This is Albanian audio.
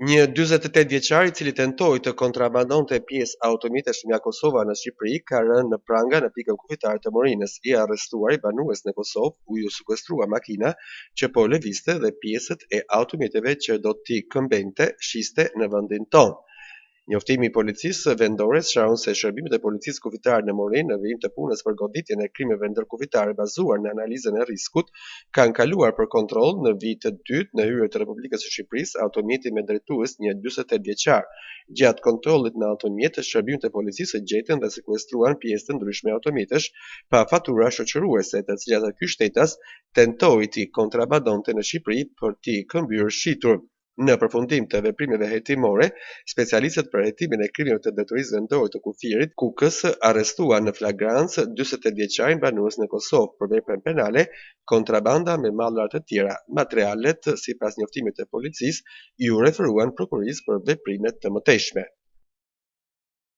Një 48 vjeçar i cili tentoi të kontrabandonte pjesë automjetesh nga Kosova në Shqipëri ka rënë në pranga në pikën kufitare të Morinës. I arrestuari banues në Kosovë u sekuestrua makina që po lëvizte dhe pjesët e automjeteve që do t'i këmbente shiste në vendin tonë. Njoftimi i policisë vendore shkruan se shërbimet e policisë kufitare në Morinë në vijim të punës për goditjen e krimeve ndërkufitare bazuar në analizën e rrezikut kanë kaluar për kontroll në vit të dytë në hyrje të Republikës së Shqipërisë automjeti me drejtues një 48 vjeçar. Gjatë kontrollit në automjet, shërbimet e policisë gjetën dhe sekuestruan pjesë të ndryshme automjetesh pa fatura shoqëruese, të cilat ky shtetas tentoi t'i kontrabandonte në Shqipëri për t'i këmbyer shitur. Në përfundim të veprimeve hetimore, specialistët për hetimin e krimeve të detyrisë vendore të kufirit, KUK-s arrestuan në flagrancë 48 vjeçarin banues në Kosovë për veprën penale, kontrabanda me mallra të tjera. Materialet, sipas njoftimit të policisë, ju referuan prokurisë për veprimet të mëtejshme.